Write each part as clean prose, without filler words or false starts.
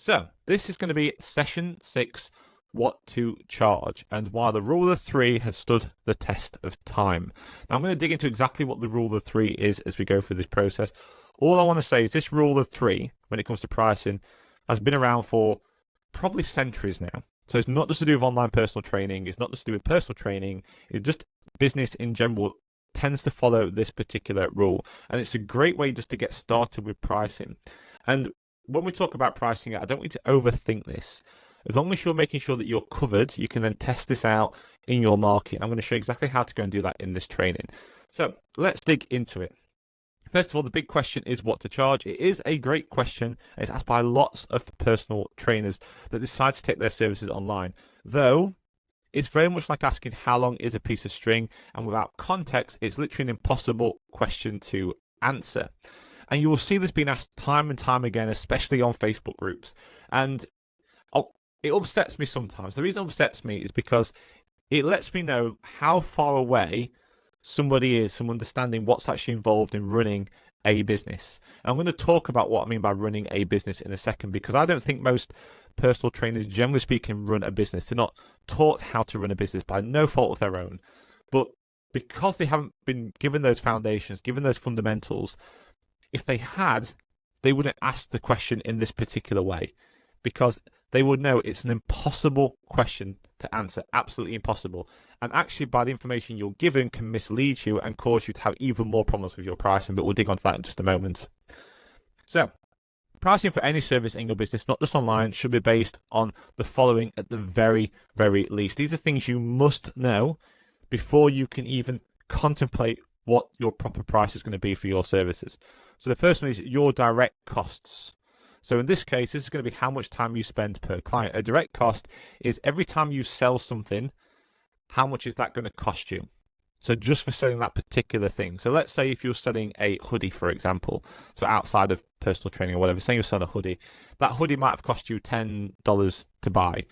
So this is going to be session 6, what to charge, and why the rule of three has stood the test of time. Now I'm going to dig into exactly what the rule of three is as we go through this process. All I want to say is this rule of three, when it comes to pricing, has been around for probably centuries now. So it's not just to do with online personal training, it's not just to do with personal training, it's just business in general tends to follow this particular rule. And it's a great way just to get started with pricing. And when we talk about pricing, I don't want you to overthink this. As long as you're making sure that you're covered, you can then test this out in your market. I'm going to show you exactly how to go and do that in this training. So let's dig into it. First of all, the big question is what to charge. It is a great question. It's asked by lots of personal trainers that decide to take their services online. Though, it's very much like asking how long is a piece of string, and without context, it's literally an impossible question to answer. And you will see this being asked time and time again, especially on Facebook groups. And it upsets me sometimes. The reason it upsets me is because it lets me know how far away somebody is from understanding what's actually involved in running a business. And I'm going to talk about what I mean by running a business in a second, because I don't think most personal trainers, generally speaking, run a business. They're not taught how to run a business by no fault of their own. But because they haven't been given those foundations, given those fundamentals, if they had, they wouldn't ask the question in this particular way, because they would know it's an impossible question to answer, absolutely impossible. And actually, by the information you're given, can mislead you and cause you to have even more problems with your pricing, but we'll dig onto that in just a moment. So, pricing for any service in your business, not just online, should be based on the following at the very, very least. These are things you must know before you can even contemplate what your proper price is going to be for your services. So the first one is your direct costs. So in this case, this is going to be how much time you spend per client. A direct cost is every time you sell something, how much is that going to cost you? So just for selling that particular thing. So let's say if you're selling a hoodie, for example, so outside of personal training or whatever, say you're selling a hoodie, that hoodie might have cost you $10 to buy,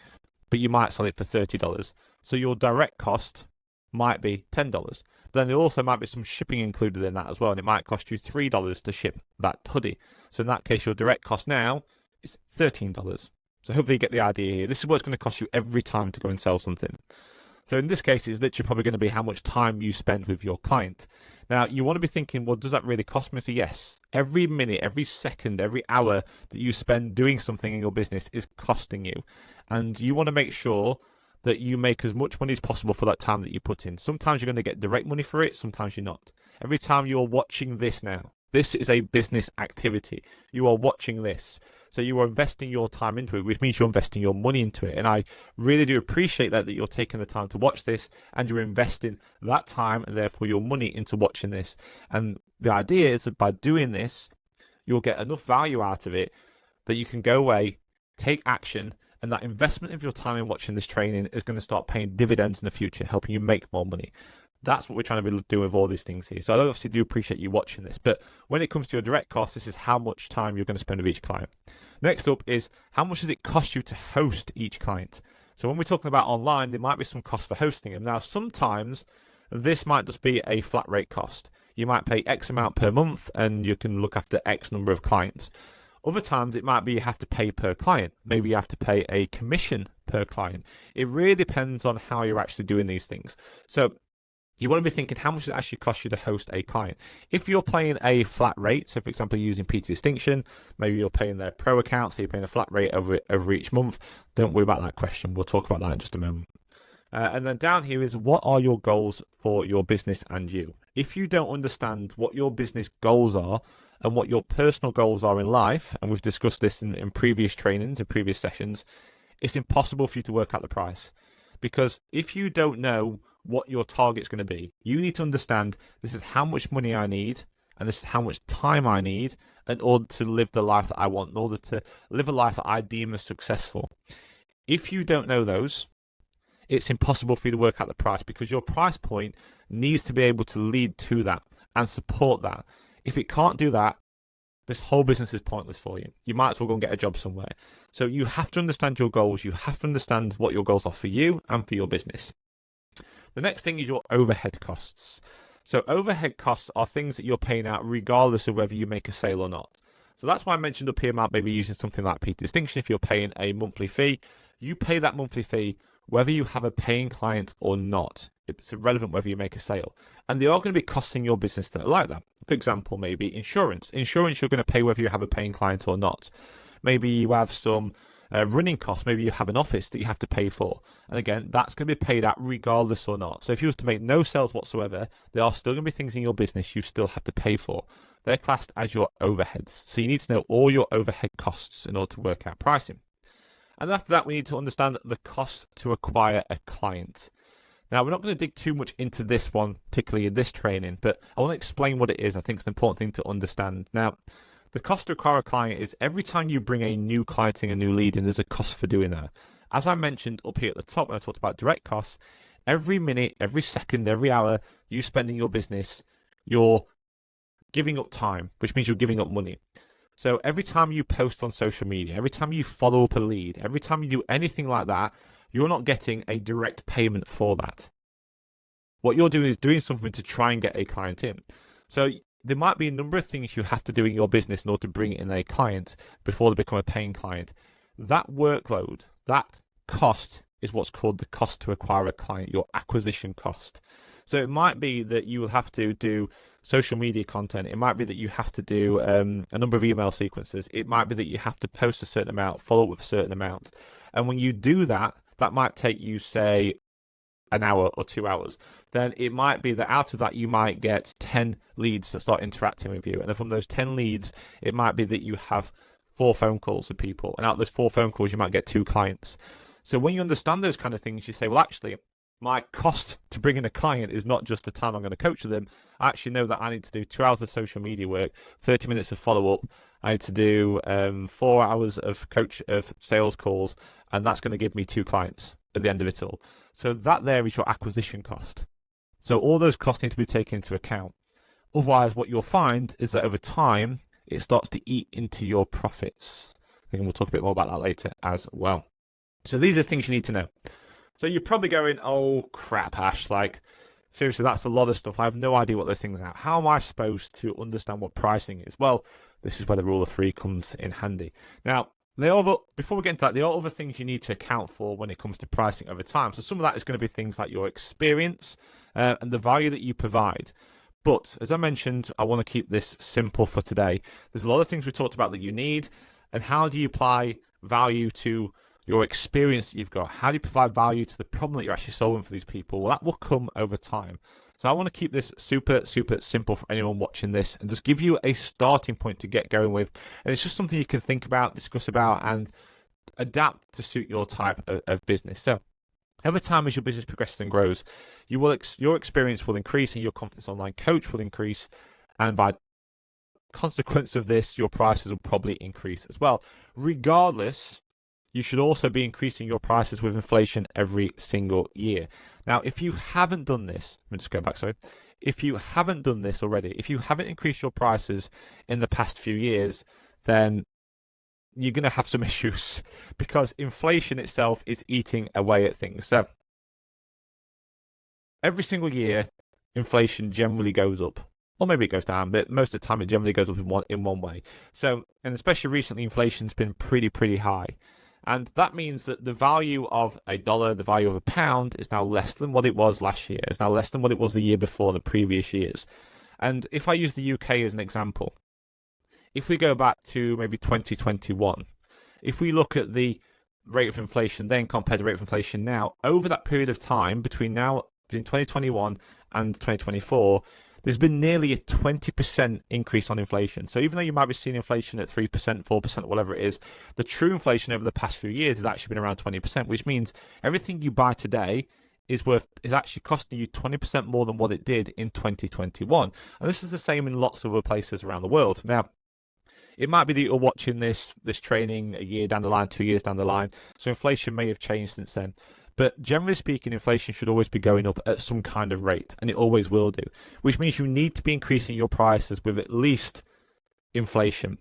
but you might sell it for $30. So your direct cost might be $10. But then there also might be some shipping included in that as well, and it might cost you $3 to ship that hoodie. So in that case, your direct cost now is $13. So hopefully you get the idea here. This is what it's going to cost you every time to go and sell something. So in this case, it's literally probably going to be how much time you spend with your client. Now, you want to be thinking, well, does that really cost me? So yes, every minute, every second, every hour that you spend doing something in your business is costing you. And you want to make sure that you make as much money as possible for that time that you put in. Sometimes you're going to get direct money for it, sometimes you're not. Every time you're watching this now, this is a business activity. You are watching this. So you are investing your time into it, which means you're investing your money into it. And I really do appreciate that you're taking the time to watch this and you're investing that time and therefore your money into watching this. And the idea is that by doing this, you'll get enough value out of it that you can go away, take action, and that investment of your time in watching this training is going to start paying dividends in the future, helping you make more money. That's what we're trying to be doing with all these things here. So I obviously do appreciate you watching this. But when it comes to your direct cost, this is how much time you're going to spend with each client. Next up is how much does it cost you to host each client? So when we're talking about online, there might be some cost for hosting them. Now, sometimes this might just be a flat rate cost. You might pay X amount per month and you can look after X number of clients. Other times it might be you have to pay per client. Maybe you have to pay a commission per client. It really depends on how you're actually doing these things. So you want to be thinking, how much does it actually cost you to host a client? If you're paying a flat rate, so for example, using PT Distinction, maybe you're paying their pro account, so you're paying a flat rate over each month. Don't worry about that question. We'll talk about that in just a moment. And then down here is, what are your goals for your business and you? If you don't understand what your business goals are and what your personal goals are in life, and we've discussed this in previous trainings, in previous sessions, it's impossible for you to work out the price. Because if you don't know what your target's going to be, you need to understand this is how much money I need and this is how much time I need in order to live the life that I want, in order to live a life that I deem as successful. If you don't know those, it's impossible for you to work out the price, because your price point needs to be able to lead to that and support that. If it can't do that, this whole business is pointless for you. You might as well go and get a job somewhere. So you have to understand your goals. You have to understand what your goals are for you and for your business. The next thing is your overhead costs. So overhead costs are things that you're paying out regardless of whether you make a sale or not. So that's why I mentioned up here about maybe using something like P Distinction. If you're paying a monthly fee, you pay that monthly fee whether you have a paying client or not. It's irrelevant whether you make a sale. And they are going to be costing your business that are like that. For example, maybe insurance. Insurance you're going to pay whether you have a paying client or not. Maybe you have some running costs. Maybe you have an office that you have to pay for. And again, that's going to be paid out regardless or not. So if you was to make no sales whatsoever, there are still going to be things in your business you still have to pay for. They're classed as your overheads. So you need to know all your overhead costs in order to work out pricing. And after that, we need to understand the cost to acquire a client. Now, we're not going to dig too much into this one, particularly in this training, but I want to explain what it is. I think it's an important thing to understand. Now, the cost to acquire a client is every time you bring a new client in, a new lead in, there's a cost for doing that. As I mentioned up here at the top when I talked about direct costs, every minute, every second, every hour you spend in your business, you're giving up time, which means you're giving up money. So every time you post on social media, every time you follow up a lead, every time you do anything like that, you're not getting a direct payment for that. What you're doing is doing something to try and get a client in. So there might be a number of things you have to do in your business in order to bring in a client before they become a paying client. That workload, that cost is what's called the cost to acquire a client, your acquisition cost. So it might be that you will have to do social media content. It might be that you have to do a number of email sequences. It might be that you have to post a certain amount, follow up with a certain amount. And when you do that, that might take you, say, an hour or 2 hours. Then it might be that out of that, you might get 10 leads that start interacting with you. And then from those 10 leads, it might be that you have 4 phone calls with people. And out of those 4 phone calls, you might get 2 clients. So when you understand those kind of things, you say, well, actually, my cost to bring in a client is not just the time I'm going to coach with them. I actually know that I need to do 2 hours of social media work, 30 minutes of follow-up. I need to do 4 hours of sales calls, and that's going to give me 2 clients at the end of it all. So that there is your acquisition cost. So all those costs need to be taken into account. Otherwise, what you'll find is that over time, it starts to eat into your profits. I think we'll talk a bit more about that later as well. So these are things you need to know. So you're probably going, oh crap, Ash, like, seriously, that's a lot of stuff. I have no idea what those things are. How am I supposed to understand what pricing is? Well, this is where the rule of 3 comes in handy. Now, before we get into that, there are other things you need to account for when it comes to pricing over time. So some of that is going to be things like your experience and the value that you provide. But as I mentioned, I want to keep this simple for today. There's a lot of things we talked about that you need, and how do you apply value to your experience that you've got? How do you provide value to the problem that you're actually solving for these people? Well, that will come over time. So I want to keep this super, super simple for anyone watching this and just give you a starting point to get going with. And it's just something you can think about, discuss about, and adapt to suit your type of business. So over time, as your business progresses and grows, your experience will increase and your confidence online coach will increase. And by consequence of this, your prices will probably increase as well. Regardless, you should also be increasing your prices with inflation every single year. Now, if you haven't done this, let me just go back, sorry. If you haven't done this already, if you haven't increased your prices in the past few years, then you're going to have some issues because inflation itself is eating away at things. So every single year, inflation generally goes up. Or maybe it goes down, but most of the time it generally goes up in one way. So, and especially recently, inflation's been pretty high. And that means that the value of $1, the value of £1 is now less than what it was last year. It's now less than what it was the year before, the previous years. And if I use the UK as an example, if we go back to maybe 2021, if we look at the rate of inflation then compared to the rate of inflation now, over that period of time between 2021 and 2024, there's been nearly a 20% increase on inflation. So even though you might be seeing inflation at 3%, 4%, whatever it is, the true inflation over the past few years has actually been around 20%, which means everything you buy today is actually costing you 20% more than what it did in 2021. And this is the same in lots of other places around the world. Now, it might be that you're watching this training a year down the line, 2 years down the line. So inflation may have changed since then. But generally speaking, inflation should always be going up at some kind of rate, and it always will do, which means you need to be increasing your prices with at least inflation.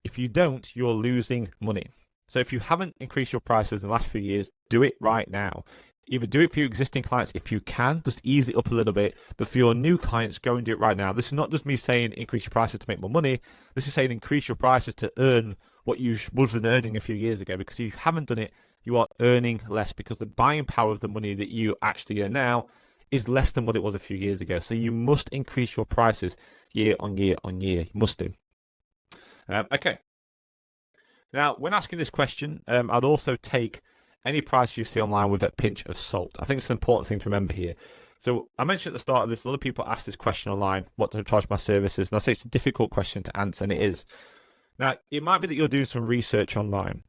If you don't, you're losing money. So if you haven't increased your prices in the last few years, do it right now. Either do it for your existing clients if you can, just ease it up a little bit. But for your new clients, go and do it right now. This is not just me saying increase your prices to make more money. This is saying increase your prices to earn what you wasn't earning a few years ago, because if you haven't done it, you are earning less, because the buying power of the money that you actually earn now is less than what it was a few years ago. So you must increase your prices year on year on year. You must do. Okay. Now, when asking this question, I'd also take any price you see online with a pinch of salt. I think it's an important thing to remember here. So I mentioned at the start of this, a lot of people ask this question online, what do I charge my services? And I say it's a difficult question to answer, and it is. Now, it might be that you're doing some research online.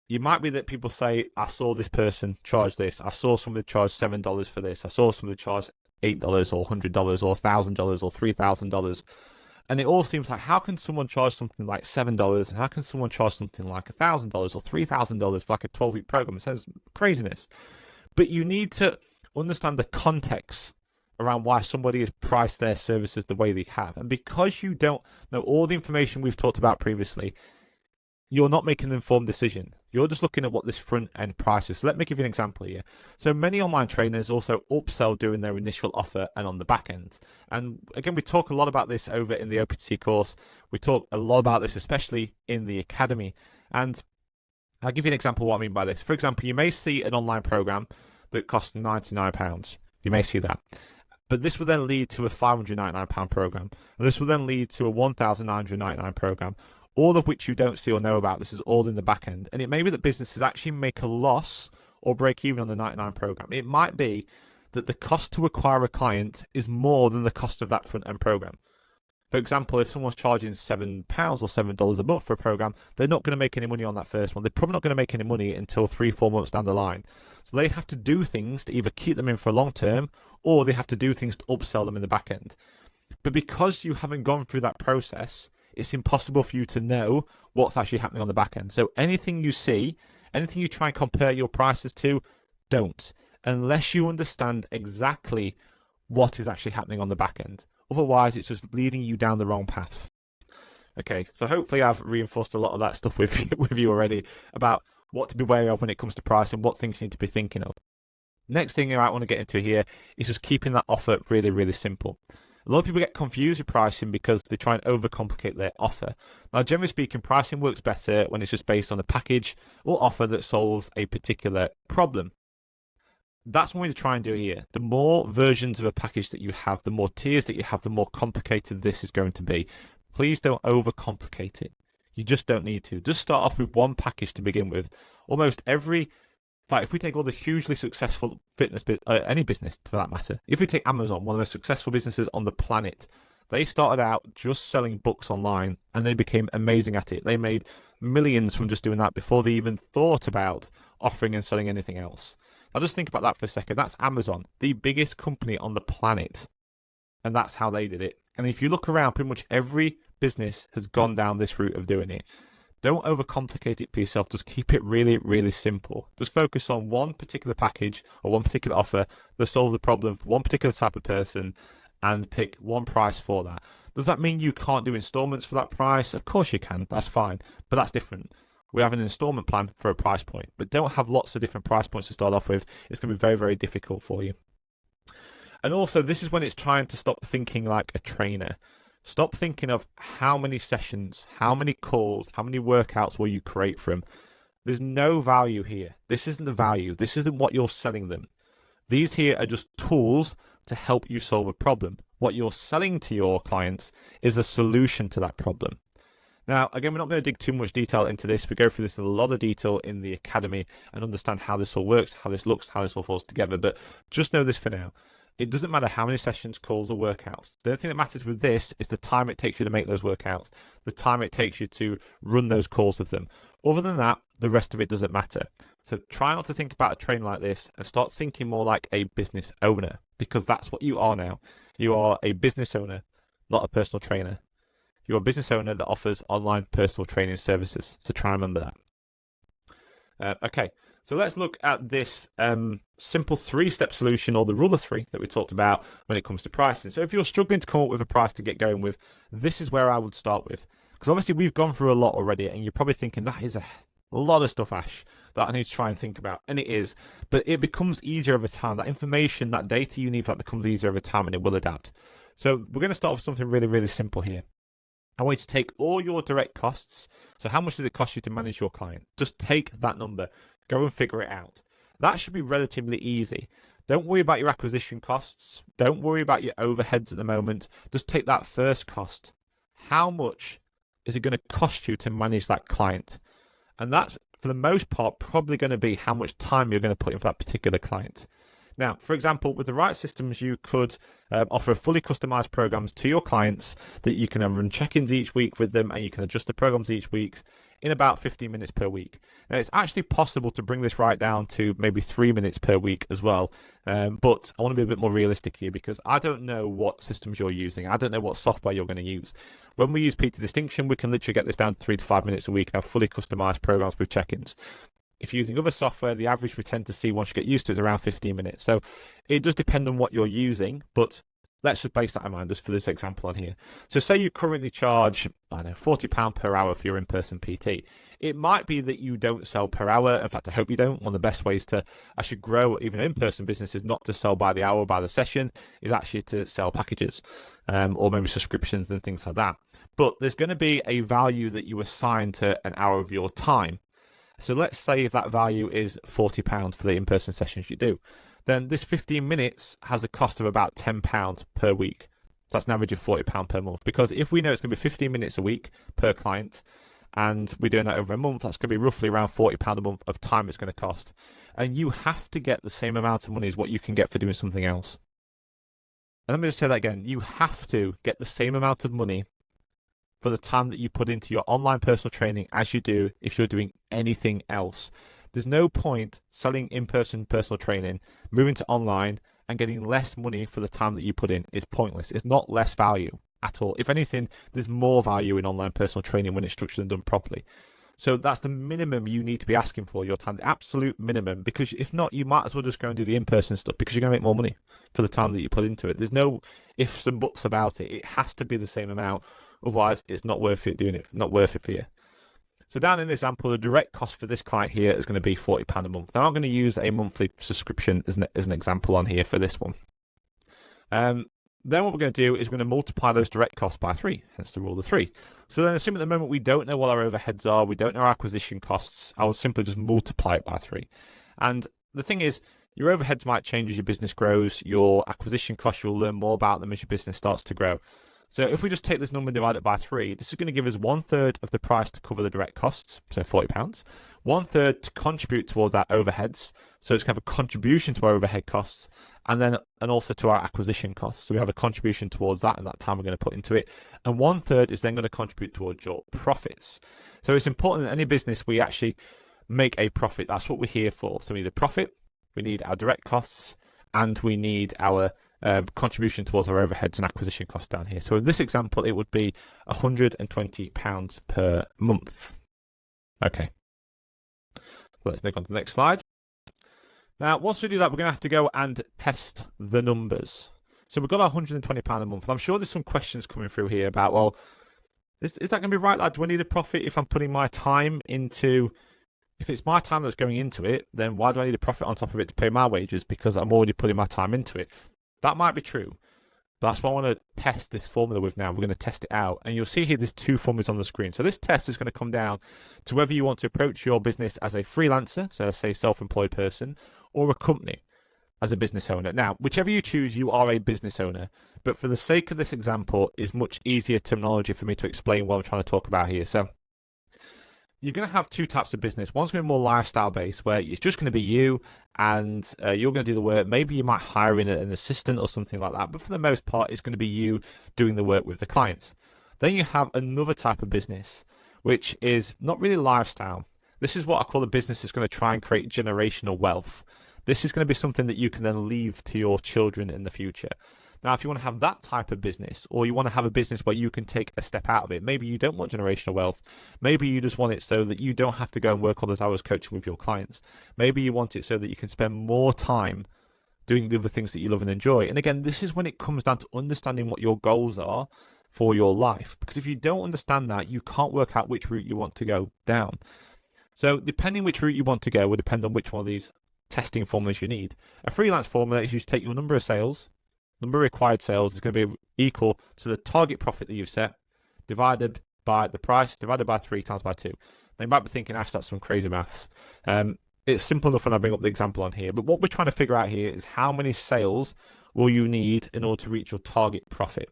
It might be that people say, I saw this person charge this. I saw somebody charge $7 for this. I saw somebody charge $8 or $100 or $1,000 or $3,000. And it all seems like, how can someone charge something like $7 and how can someone charge something like $1,000 or $3,000 for like a 12-week program? It sounds craziness. But you need to understand the context around why somebody has priced their services the way they have. And because you don't know all the information we've talked about previously, you're not making an informed decision. You're just looking at what this front end price is. So let me give you an example here. So many online trainers also upsell during their initial offer and on the back end. And again, we talk a lot about this over in the OPTC course. We talk a lot about this, especially in the academy. And I'll give you an example of what I mean by this. For example, you may see an online program that costs £99. You may see that. But this will then lead to a £599 program. And this will then lead to a £1,999 program. All of which you don't see or know about. This is all in the back end. And it may be that businesses actually make a loss or break even on the 99 program. It might be that the cost to acquire a client is more than the cost of that front end program. For example, if someone's charging £7 or $7 a month for a program, they're not going to make any money on that first one. They're probably not going to make any money until 3-4 months down the line. So they have to do things to either keep them in for a long term, or they have to do things to upsell them in the back end. But because you haven't gone through that process, it's impossible for you to know what's actually happening on the back end. So anything you see, anything you try and compare your prices to, don't, unless you understand exactly what is actually happening on the back end. Otherwise, it's just leading you down the wrong path. Okay, so hopefully I've reinforced a lot of that stuff with you already about what to be wary of when it comes to pricing, what things you need to be thinking of. Next thing I want to get into here is just keeping that offer really, really simple. A lot of people get confused with pricing because they try and overcomplicate their offer. Now, generally speaking, pricing works better when it's just based on a package or offer that solves a particular problem. That's what we try and do here. The more versions of a package that you have, the more tiers that you have, the more complicated this is going to be. Please don't overcomplicate it. You just don't need to. Just start off with one package to begin with. Almost every... In fact, if we take all the hugely successful fitness, any business for that matter, if we take Amazon, one of the most successful businesses on the planet, they started out just selling books online and they became amazing at it. They made millions from just doing that before they even thought about offering and selling anything else. Now just think about that for a second. That's Amazon, the biggest company on the planet. And that's how they did it. And if you look around, pretty much every business has gone down this route of doing it. Don't overcomplicate it for yourself. Just keep it really, really simple. Just focus on one particular package or one particular offer that solves the problem for one particular type of person and pick one price for that. Does that mean you can't do installments for that price? Of course you can. That's fine. But that's different. We have an installment plan for a price point, but don't have lots of different price points to start off with. It's going to be very, very difficult for you. And also, this is when it's trying to stop thinking like a trainer. Stop thinking of how many sessions, how many calls, how many workouts will you create from. There's no value here. This isn't the value. This isn't what you're selling them. These here are just tools to help you solve a problem. What you're selling to your clients is a solution to that problem. Now, again, we're not going to dig too much detail into this. We go through this in a lot of detail in the academy and understand how this all works, how this looks, how this all falls together. But just know this for now. It doesn't matter how many sessions, calls, or workouts. The only thing that matters with this is the time it takes you to make those workouts, the time it takes you to run those calls with them. Other than that, the rest of it doesn't matter. So try not to think about a trainer like this and start thinking more like a business owner, because that's what you are now. You are a business owner, not a personal trainer. You're a business owner that offers online personal training services. So try and remember that. Okay. So let's look at this simple 3-step solution, or the rule of 3 that we talked about when it comes to pricing. So if you're struggling to come up with a price to get going with, this is where I would start with. Because obviously we've gone through a lot already and you're probably thinking that is A lot of stuff, Ash, that I need to try and think about. And it is. But it becomes easier over time. That information, that data you need for that becomes easier over time, and it will adapt. So we're going to start with something really, really simple here. I want you to take all your direct costs. So how much does it cost you to manage your client? Just take that number. Go and figure it out. That should be relatively easy. Don't worry about your acquisition costs. Don't worry about your overheads at the moment. Just take that first cost. How much is it going to cost you to manage that client? And that's, for the most part, probably going to be how much time you're going to put in for that particular client. Now, for example, with the right systems, you could offer fully customized programs to your clients that you can run check-ins each week with them, and you can adjust the programs each week in about 15 minutes per week. Now, it's actually possible to bring this right down to maybe 3 minutes per week as well. But I want to be a bit more realistic here, because I don't know what systems you're using. I don't know what software you're going to use. When we use P2 Distinction, we can literally get this down to 3 to 5 minutes a week and have fully customized programs with check-ins. If you're using other software, the average we tend to see once you get used to it is around 15 minutes. So it does depend on what you're using, but let's just base that in mind just for this example on here. So say you currently charge, I don't know, £40 per hour for your in-person PT. It might be that you don't sell per hour. In fact, I hope you don't. One of the best ways to actually grow even an in-person business is not to sell by the hour or by the session, is actually to sell packages or maybe subscriptions and things like that. But there's going to be a value that you assign to an hour of your time. So let's say if that value is £40 for the in-person sessions you do, then this 15 minutes has a cost of about £10 per week. So that's an average of £40 per month. Because if we know it's going to be 15 minutes a week per client, and we're doing that over a month, that's going to be roughly around £40 a month of time it's going to cost. And you have to get the same amount of money as what you can get for doing something else. And let me just say that again. You have to get the same amount of money for the time that you put into your online personal training as you do if you're doing anything else. There's no point selling in-person personal training, moving to online, and getting less money for the time that you put in. It's pointless. It's not less value at all. If anything, there's more value in online personal training when it's structured and done properly. So that's the minimum you need to be asking for your time, the absolute minimum, because if not, you might as well just go and do the in-person stuff because you're going to make more money for the time that you put into it. There's no ifs and buts about it. It has to be the same amount. Otherwise, it's not worth it doing it, not worth it for you. So down in the example, the direct cost for this client here is going to be £40 a month. Now I'm going to use a monthly subscription as an example on here for this one. Then what we're going to do is we're going to multiply those direct costs by 3, hence the rule of 3. So then assuming at the moment we don't know what our overheads are, we don't know our acquisition costs, I will simply just multiply it by 3. And the thing is, your overheads might change as your business grows, your acquisition costs, you'll learn more about them as your business starts to grow. So if we just take this number and divide it by 3, this is going to give us 1/3 of the price to cover the direct costs, so £40, 1/3 to contribute towards our overheads, so it's going to have a contribution to our overhead costs, and also to our acquisition costs. So we have a contribution towards that and that time we're going to put into it, and 1/3 is then going to contribute towards your profits. So it's important in any business we actually make a profit. That's what we're here for. So we need a profit, we need our direct costs, and we need our contribution towards our overheads and acquisition costs down here. So in this example, it would be £120 per month. Okay. Let's click on to the next slide. Now, once we do that, we're going to have to go and test the numbers. So we've got our £120 a month. I'm sure there's some questions coming through here about, well, is that going to be right, lad? Do I need a profit if I'm putting my time into... If it's my time that's going into it, then why do I need a profit on top of it to pay my wages? Because I'm already putting my time into it. That might be true, but that's what I want to test this formula with now. We're going to test it out, and you'll see here there's 2 formulas on the screen. So this test is going to come down to whether you want to approach your business as a freelancer, so say self-employed person, or a company as a business owner. Now, whichever you choose, you are a business owner, but for the sake of this example, it's much easier terminology for me to explain what I'm trying to talk about here. So you're going to have 2 types of business. One's going to be more lifestyle based, where it's just going to be you and you're going to do the work. Maybe you might hire in an assistant or something like that, but for the most part, it's going to be you doing the work with the clients. Then you have another type of business, which is not really lifestyle. This is what I call a business that's going to try and create generational wealth. This is going to be something that you can then leave to your children in the future. Now, if you want to have that type of business, or you want to have a business where you can take a step out of it, maybe you don't want generational wealth. Maybe you just want it so that you don't have to go and work all those hours coaching with your clients. Maybe you want it so that you can spend more time doing the other things that you love and enjoy. And again, this is when it comes down to understanding what your goals are for your life. Because if you don't understand that, you can't work out which route you want to go down. So depending which route you want to go will depend on which one of these testing formulas you need. A freelance formula is you take your number of sales, number of required sales is going to be equal to the target profit that you've set, divided by the price, divided by 3 times by 2. They might be thinking, Ash, that's some crazy maths. It's simple enough when I bring up the example on here, but what we're trying to figure out here is how many sales will you need in order to reach your target profit.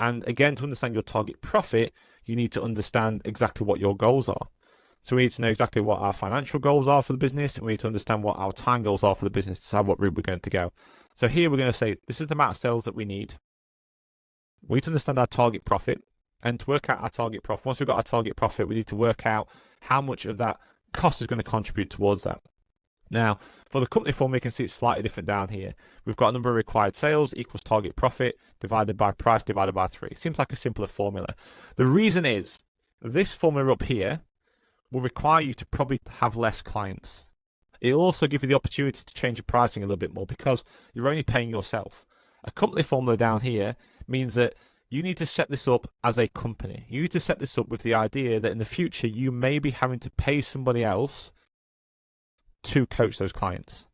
And again, to understand your target profit, you need to understand exactly what your goals are. So we need to know exactly what our financial goals are for the business, and we need to understand what our time goals are for the business to decide what route we're going to go. So here we're going to say, this is the amount of sales that we need. We need to understand our target profit, and to work out our target profit, once we've got our target profit, we need to work out how much of that cost is going to contribute towards that. Now, for the company form, we can see it's slightly different down here. We've got a number of required sales equals target profit divided by price divided by 3. Seems like a simpler formula. The reason is, this formula up here will require you to probably have less clients. It'll also give you the opportunity to change your pricing a little bit more because you're only paying yourself. A company formula down here means that you need to set this up as a company. You need to set this up with the idea that in the future, you may be having to pay somebody else to coach those clients.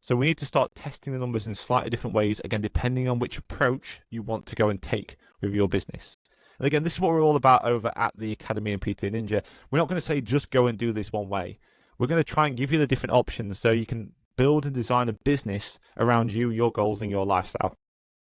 So we need to start testing the numbers in slightly different ways, again, depending on which approach you want to go and take with your business. And again, this is what we're all about over at the Academy and PT Ninja. We're not going to say just go and do this one way. We're going to try and give you the different options so you can build and design a business around you, your goals, and your lifestyle.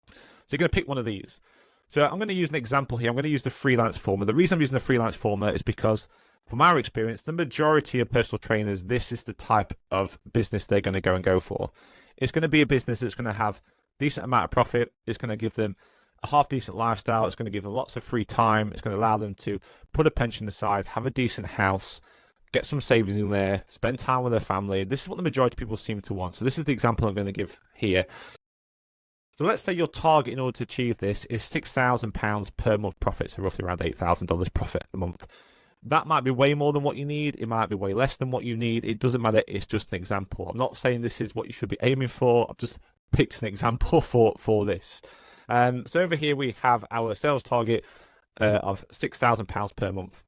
So you're going to pick one of these. So I'm going to use an example here. I'm going to use the freelance formula. The reason I'm using the freelance formula is because from our experience, the majority of personal trainers, this is the type of business they're going to go for. It's going to be a business that's going to have decent amount of profit. It's going to give them a half decent lifestyle. It's going to give them lots of free time. It's going to allow them to put a pension aside, have a decent house, get some savings in there, spend time with their family. This is what the majority of people seem to want. So this is the example I'm going to give here. So let's say your target in order to achieve this is £6,000 per month profit, so roughly around $8,000 profit a month. That might be way more than what you need. It might be way less than what you need. It doesn't matter. It's just an example. I'm not saying this is what you should be aiming for. I've just picked an example for this. So over here we have our sales target of £6,000 per month.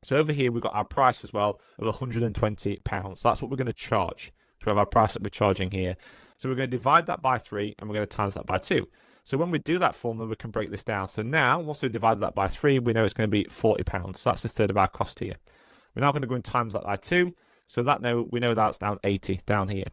So over here we've got our price as well of £120. So that's what we're going to charge. So we have our price that we're charging here. So we're going to divide that by 3 and we're going to times that by 2. So when we do that formula, we can break this down. So now, once we divide that by 3, we know it's going to be £40. So that's a third of our cost here. We're now going to go and times that by 2. So that we know that's down 80 down here.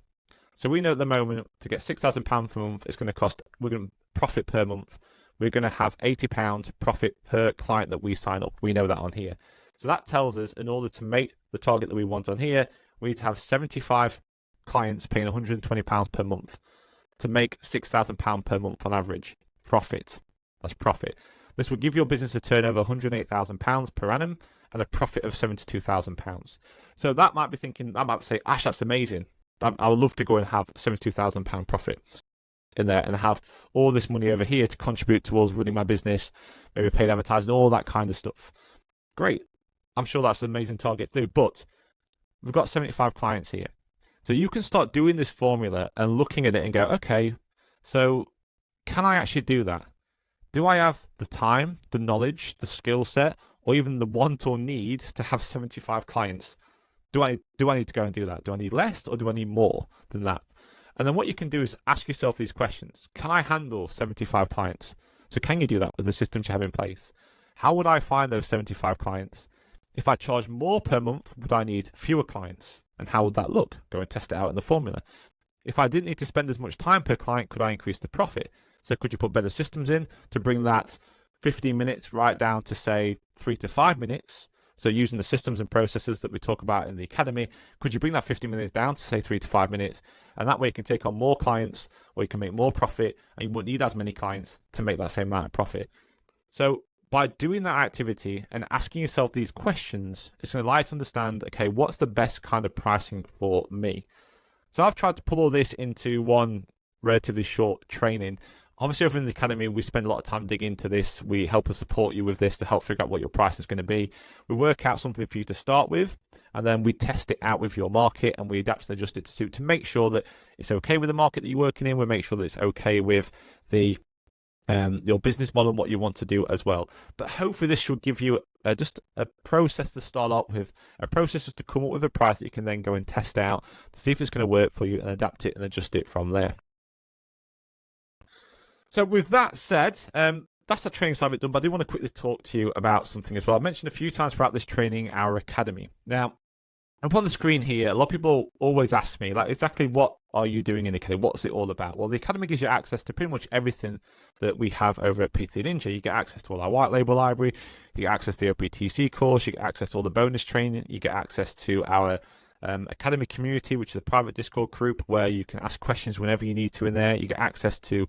So we know at the moment to get £6,000 per month, it's going to cost, we're going to profit per month. We're going to have £80 profit per client that we sign up. We know that on here. So that tells us in order to make the target that we want on here, we need to have 75 clients paying £120 per month to make £6,000 per month on average profit. That's profit. This will give your business a turnover of £108,000 per annum and a profit of £72,000. So that might be thinking, I might say, Ash, that's amazing. I would love to go and have £72,000 profits in there and have all this money over here to contribute towards running my business, maybe paid advertising, all that kind of stuff. Great. I'm sure that's an amazing target to do, but we've got 75 clients here. So you can start doing this formula and looking at it and go, okay, so can I actually do that? Do I have the time, the knowledge, the skill set, or even the want or need to have 75 clients? Do I need to go and do that? Do I need less or do I need more than that? And then what you can do is ask yourself these questions. Can I handle 75 clients? So can you do that with the systems you have in place? How would I find those 75 clients? If I charge more per month, would I need fewer clients? And how would that look? Go and test it out in the formula. If I didn't need to spend as much time per client, could I increase the profit? So could you put better systems in to bring that 15 minutes right down to say 3 to 5 minutes? So using the systems and processes that we talk about in the academy, could you bring that 15 minutes down to say 3 to 5 minutes? And that way you can take on more clients or you can make more profit and you won't need as many clients to make that same amount of profit. So by doing that activity and asking yourself these questions, it's going to allow you to understand, okay, what's the best kind of pricing for me? So I've tried to pull all this into one relatively short training. Obviously, over in the academy, we spend a lot of time digging into this. We help and support you with this to help figure out what your price is going to be. We work out something for you to start with, and then we test it out with your market, and we adapt and adjust it to suit to make sure that it's okay with the market that you're working in. We make sure that it's okay with the your business model and what you want to do as well. But hopefully this should give you just a process to start off with, a process just to come up with a price that you can then go and test out to see if it's going to work for you and adapt it and adjust it from there. So with that said, that's the training side of it done, but I do want to quickly talk to you about something as well. I mentioned a few times throughout this training our academy. Now, up on the screen here, a lot of people always ask me, like, exactly what are you doing in the academy? What's it all about? Well, the academy gives you access to pretty much everything that we have over at PT Ninja. You get access to all our white label library, you get access to the OPTC course, you get access to all the bonus training, you get access to our academy community, which is a private Discord group where you can ask questions whenever you need to in there. You get access to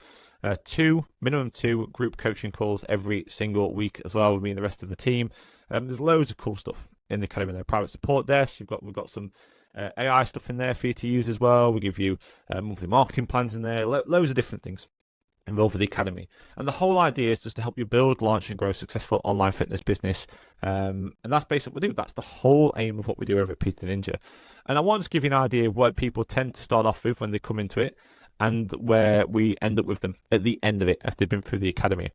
minimum two group coaching calls every single week as well with me and the rest of the team. There's loads of cool stuff in the academy. There, private support desk. We've got some AI stuff in there for you to use as well. We give you monthly marketing plans in there. Loads of different things involved with the academy. And the whole idea is just to help you build, launch, and grow a successful online fitness business. And that's basically what we do. That's the whole aim of what we do over at PT Ninja. And I want to give you an idea of what people tend to start off with when they come into it, and where we end up with them at the end of it after they've been through the academy.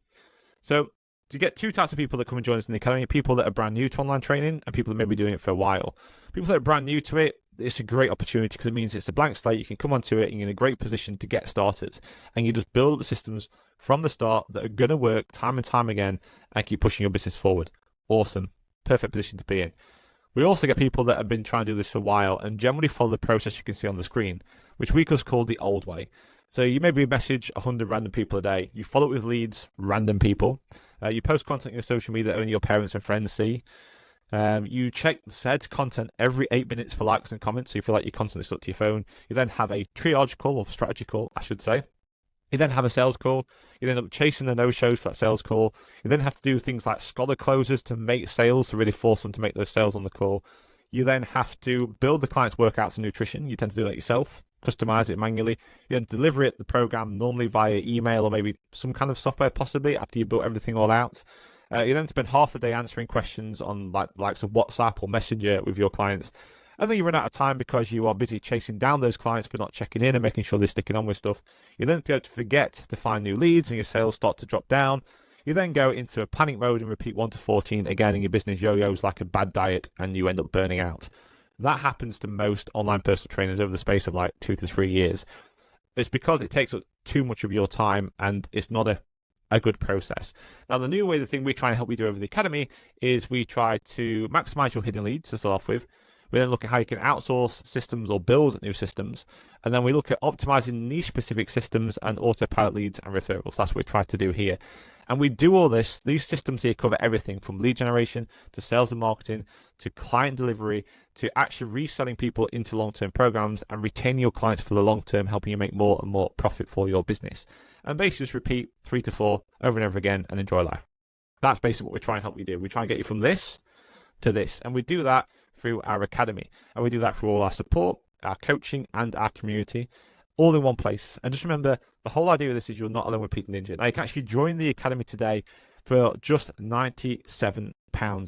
So you get two types of people that come and join us in the academy: people that are brand new to online training and people that may be doing it for a while. People that are brand new to it, it's a great opportunity because it means it's a blank slate. You can come onto it and you're in a great position to get started, and you just build up the systems from the start that are going to work time and time again and keep pushing your business forward. Awesome. Perfect position to be in. We also get people that have been trying to do this for a while and generally follow the process you can see on the screen, which we just call the old way. So you maybe message 100 random people a day. You follow it with leads, random people. You post content on your social media that only your parents and friends see. You check the said content every 8 minutes for likes and comments, so you feel like you're constantly stuck to your phone. You then have a triage call, or strategy call, I should say. You then have a sales call. You then end up chasing the no-shows for that sales call. You then have to do things like scholar closers to make sales, to really force them to make those sales on the call. You then have to build the client's workouts and nutrition. You tend to do that yourself, customize it manually. You then deliver it, the program, normally via email or maybe some kind of software, possibly, after you built everything all out. You then spend half the day answering questions on likes of WhatsApp or Messenger with your clients. And then you run out of time because you are busy chasing down those clients for not checking in and making sure they're sticking on with stuff. You then go to forget to find new leads and your sales start to drop down. You then go into a panic mode and repeat 1 to 14 again, and your business yo-yos like a bad diet and you end up burning out. That happens to most online personal trainers over the space of like 2 to 3 years. It's because it takes up too much of your time and it's not a good process. Now, the new way, the thing we try and help you do over the academy is we try to maximize your hidden leads to start off with. We then look at how you can outsource systems or build new systems. And then we look at optimizing niche specific systems and autopilot leads and referrals. That's what we try to do here. And we do all this. These systems here cover everything from lead generation to sales and marketing to client delivery to actually reselling people into long-term programs and retaining your clients for the long term, helping you make more and more profit for your business. And basically just repeat 3 to 4 over and over again and enjoy life. That's basically what we try and help you do. We try and get you from this to this. And we do that through our academy. And we do that through all our support, our coaching, and our community, all in one place. And just remember, the whole idea of this is you're not alone with PT Ninja. Now, you can actually join the academy today for just £97.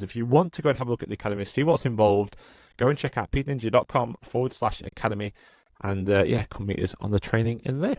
If you want to go and have a look at the academy, see what's involved, go and check out ptninja.com/academy. And come meet us on the training in there.